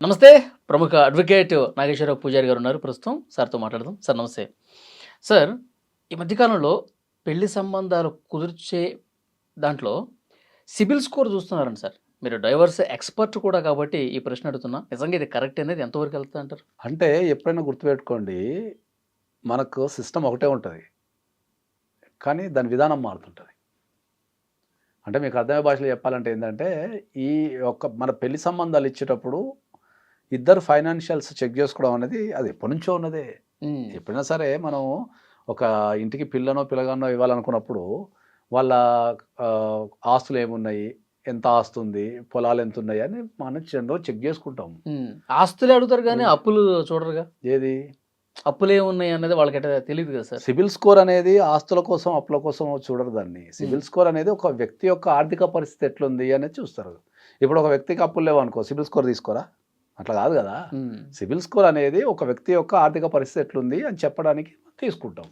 నమస్తే. ప్రముఖ అడ్వకేట్ నాగేశ్వరరావు పూజారి గారు ఉన్నారు ప్రస్తుతం. సార్తో మాట్లాడదాం. సార్ నమస్తే. సార్, ఈ మధ్యకాలంలో పెళ్లి సంబంధాలు కుదిర్చే దాంట్లో సిబిల్ స్కోర్ చూస్తున్నారండి సార్. మీరు డైవర్స్ ఎక్స్పర్ట్ కూడా కాబట్టి ఈ ప్రశ్న అడుగుతున్నా. నిజంగా ఇది కరెక్ట్ అనేది ఎంతవరకు వెళ్తుంది అంటారు? అంటే ఎప్పుడైనా గుర్తుపెట్టుకోండి, మనకు సిస్టమ్ ఒకటే ఉంటుంది, కానీ దాని విధానం మారుతుంటుంది. అంటే మీకు అర్థమయ్యే భాషలో చెప్పాలంటే ఏంటంటే, ఈ మన పెళ్లి సంబంధాలు ఇచ్చేటప్పుడు ఇద్దరు ఫైనాన్షియల్స్ చెక్ చేసుకోవడం అనేది అది ఎప్పటి నుంచో ఉన్నదే. ఎప్పుడైనా సరే మనం ఒక ఇంటికి పిల్లనో పిల్లగానో ఇవ్వాలనుకున్నప్పుడు వాళ్ళ ఆస్తులు ఏమున్నాయి, ఎంత ఆస్తి ఉంది, పొలాలు ఎంత ఉన్నాయి అని మనం చెక్ చేసుకుంటాం. ఆస్తులే అడుగుతారు కానీ అప్పులు చూడరుగా. ఏది అప్పులు ఏమున్నాయి అన్నది వాళ్ళకి తెలియదు కదా సార్. సిబిల్ స్కోర్ అనేది ఆస్తుల కోసం అప్పుల కోసం చూడరు దాన్ని. సిబిల్ స్కోర్ అనేది ఒక వ్యక్తి యొక్క ఆర్థిక పరిస్థితి ఎట్లుంది అనేది చూస్తారు. ఇప్పుడు ఒక వ్యక్తికి అప్పులు లేవు అనుకో, సిబిల్ స్కోర్ తీసుకోరా? అట్లా కాదు కదా. సిబిల్ స్కోర్ అనేది ఒక వ్యక్తి యొక్క ఆర్థిక పరిస్థితి ఎట్లుంది అని చెప్పడానికి తీసుకుంటాం.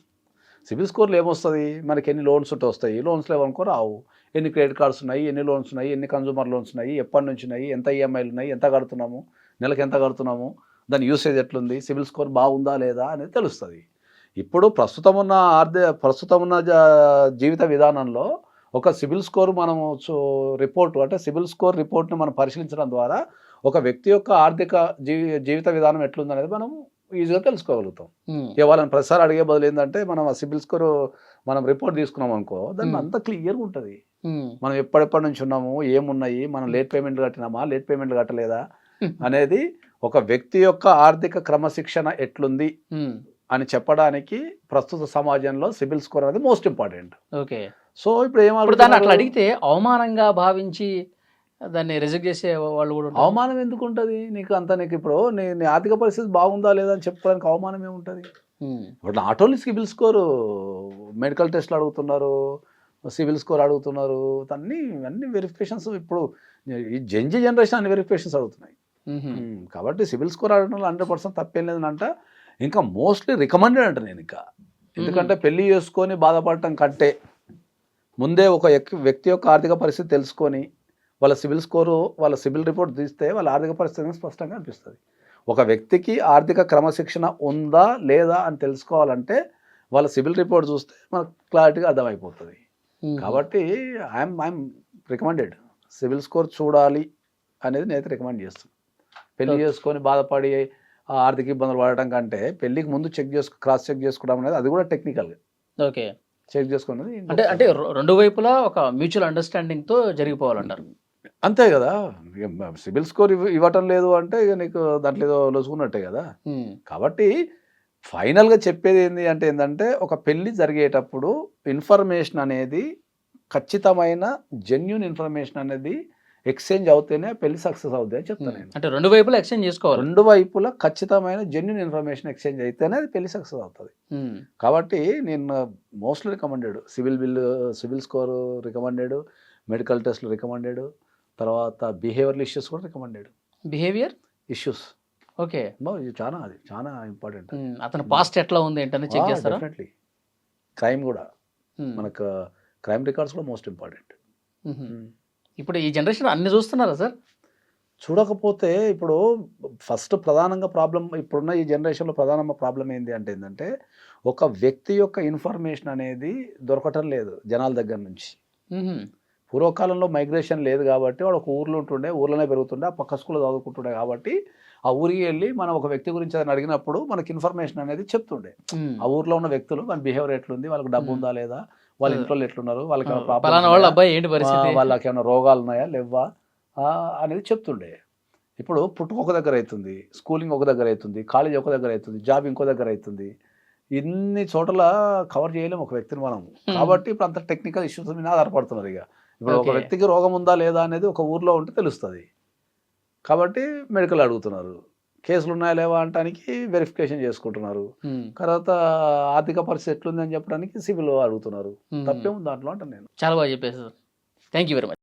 సిబిల్ స్కోర్లు ఏమొస్తుంది, మనకి ఎన్ని లోన్స్ ఉంటే వస్తాయి, లోన్స్ లేవనుకో రావు. ఎన్ని క్రెడిట్ కార్డ్స్ ఉన్నాయి, ఎన్ని లోన్స్ ఉన్నాయి, ఎన్ని కన్జ్యూమర్ లోన్స్ ఉన్నాయి, ఎప్పటి నుంచి ఉన్నాయి, ఎంత ఈఎంఐలు ఉన్నాయి, ఎంత కడుతున్నాము, నెలకు ఎంత కడుతున్నాము, దాని యూసేజ్ ఎట్లుంది, సిబిల్ స్కోర్ బాగుందా లేదా అనేది తెలుస్తుంది. ఇప్పుడు ప్రస్తుతం ఉన్న జీవిత విధానంలో ఒక సిబిల్ స్కోర్ మనము రిపోర్టు అంటే సిబిల్ స్కోర్ రిపోర్ట్ని మనం పరిశీలించడం ద్వారా ఒక వ్యక్తి యొక్క ఆర్థిక జీవిత విధానం ఎట్లుందనేది మనం ఈజీగా తెలుసుకోగలుగుతాం. వాళ్ళని ప్రతిసారి అడిగే బదులు ఏంటంటే మనం ఆ సిబిల్ స్కోర్ మనం రిపోర్ట్ తీసుకున్నాం అనుకో, దాన్ని అంతా క్లియర్గా ఉంటుంది. మనం ఎప్పటి నుంచి ఉన్నాము, ఏమున్నాయి, మనం లేట్ పేమెంట్లు కట్టినామా, లేట్ పేమెంట్లు కట్టలేదా అనేది ఒక వ్యక్తి యొక్క ఆర్థిక క్రమశిక్షణ ఎట్లుంది అని చెప్పడానికి ప్రస్తుత సమాజంలో సిబిల్ స్కోర్ అనేది మోస్ట్ ఇంపార్టెంట్. ఓకే. సో ఇప్పుడు దాన్ని అట్లా అడిగితే అవమానంగా భావించి దాన్ని రిజెక్ట్ చేసే వాళ్ళు కూడా. అవమానం ఎందుకు ఉంటుంది నీకు? నీకు ఇప్పుడు నీ ఆర్థిక పరిస్థితి బాగుందా లేదా అని చెప్పుకోవడానికి అవమానం ఏముంటుంది? ఇప్పుడు not only CIBIL score, medical టెస్ట్లు అడుగుతున్నారు, సిబిల్ స్కోర్ అడుగుతున్నారు, అన్ని వెరిఫికేషన్స్. ఇప్పుడు ఈ జనరేషన్ అన్ని వెరిఫికేషన్స్ అడుగుతున్నాయి. కాబట్టి సిబిల్ స్కోర్ అడగడంలో 100% తప్పేం లేదనంట. ఇంకా మోస్ట్లీ రికమెండెడ్ అంట నేను. ఇంకా ఎందుకంటే పెళ్లి చేసుకొని బాధపడటం కంటే ముందే ఒక వ్యక్తి యొక్క ఆర్థిక పరిస్థితి తెలుసుకొని వాళ్ళ సిబిల్ స్కోరు, వాళ్ళ సిబిల్ రిపోర్ట్ తీస్తే వాళ్ళ ఆర్థిక పరిస్థితి స్పష్టంగా అనిపిస్తుంది. ఒక వ్యక్తికి ఆర్థిక క్రమశిక్షణ ఉందా లేదా అని తెలుసుకోవాలంటే వాళ్ళ సిబిల్ రిపోర్ట్ చూస్తే మనకు క్లారిటీగా అర్థమైపోతుంది. కాబట్టి ఐఎమ్ రికమెండెడ్ సిబిల్ స్కోర్ చూడాలి అనేది నేనైతే రికమెండ్ చేస్తాను. పెళ్లి చేసుకొని బాధపడి ఆర్థిక ఇబ్బందులు పడటం కంటే పెళ్లికి ముందు క్రాస్ చెక్ చేసుకోవడం అనేది అది కూడా టెక్నికల్గా ఓకే చెక్ చేసుకున్నది. అంటే రెండు వైపులా ఒక మ్యూచువల్ అండర్స్టాండింగ్తో జరిగిపోవాలంటారు. అంతే కదా. సిబిల్ స్కోర్ ఇవ్వటం లేదు అంటే ఇక నీకు దాంట్లో ఏదో లొసుకున్నట్టే కదా. కాబట్టి ఫైనల్గా చెప్పేది ఏంటంటే ఒక పెళ్లి జరిగేటప్పుడు ఇన్ఫర్మేషన్ అనేది ఖచ్చితమైన జెన్యూన్ ఇన్ఫర్మేషన్ అనేది ఎక్స్చేంజ్ అవుతేనే పెళ్లి సక్సెస్ అవుతుంది అని చెప్తాను నేను. అంటే రెండు వైపులా ఎక్స్చేంజ్ చేసుకోవాలి. రెండు వైపులా ఖచ్చితమైన జెన్యూన్ ఇన్ఫర్మేషన్ ఎక్స్చేంజ్ అయితేనే అది పెళ్లి సక్సెస్ అవుతుంది. కాబట్టి నేను mostly recommended CIBIL score recommended, medical టెస్ట్లు రికమెండెడ్, తర్వాత బిహేవియరల్ ఇష్యూస్ కూడా రికమెండెడ్. బిహేవియర్ ఇష్యూస్ ఓకే, ఇది చాలా ఇంపార్టెంట్. అతను పాస్ట్ ఎట్లా ఉంది ఏంటని చెక్ చేస్తారా? డెఫినెట్లీ. క్రైమ్ కూడా మనకు క్రైమ్ రికార్డ్స్ కూడా మోస్ట్ ఇంపార్టెంట్. ఇప్పుడు ఈ జనరేషన్ అన్ని చూస్తున్నారా సార్? చూడకపోతే ఇప్పుడు ఫస్ట్ ప్రధానంగా ప్రాబ్లం ఇప్పుడున్న ఈ జనరేషన్లో ప్రధాన ప్రాబ్లం ఏంటంటే ఒక వ్యక్తి యొక్క ఇన్ఫర్మేషన్ అనేది దొరకటం లేదు జనాల దగ్గర నుంచి. పూర్వకాలంలో మైగ్రేషన్ లేదు కాబట్టి వాడు ఒక ఊర్లో ఉంటుండే, ఊర్లోనే పెరుగుతుండే, ఆ పక్క స్కూల్లో చదువుకుంటుండే. కాబట్టి ఆ ఊరికి వెళ్ళి మనం ఒక వ్యక్తి గురించి అని అడిగినప్పుడు మనకి ఇన్ఫర్మేషన్ అనేది చెప్తుండే. ఆ ఊర్లో ఉన్న వ్యక్తులు మన బిహేవియర్ ఎట్లుంది, వాళ్ళకి డబ్బు ఉందా లేదా, వాళ్ళ ఇంట్లో ఎట్లున్నారు, వాళ్ళకి ఏమైనా ప్రాబ్లమ్, వాళ్ళకి ఏమైనా రోగాలు ఉన్నాయా లేవా అనేది చెప్తుండే. ఇప్పుడు పుట్టుక ఒక దగ్గర అవుతుంది, స్కూలింగ్ ఒక దగ్గర అవుతుంది, కాలేజ్ ఒక దగ్గర అవుతుంది, జాబ్ ఇంకో దగ్గర అవుతుంది. ఇన్ని చోట్ల కవర్ చేయలేము ఒక వ్యక్తిని మనం. కాబట్టి ఇప్పుడు అంత టెక్నికల్ ఇష్యూస్ మీద ఆధారపడుతున్నారు. ఇక ఇప్పుడు ఒక వ్యక్తికి రోగం ఉందా లేదా అనేది ఒక ఊర్లో ఉంటే తెలుస్తుంది. కాబట్టి మెడికల్ అడుగుతున్నారు, కేసులు ఉన్నాయా లేవా అంటానికి వెరిఫికేషన్ చేసుకుంటున్నారు, తర్వాత ఆర్థిక పరిస్థితి ఎట్లుంది అని చెప్పడానికి సివిల్ అడుగుతున్నారు. తప్పేముంది దాంట్లో అంటే నేను. చాలా బాగా చెప్పేసి. Thank you very much.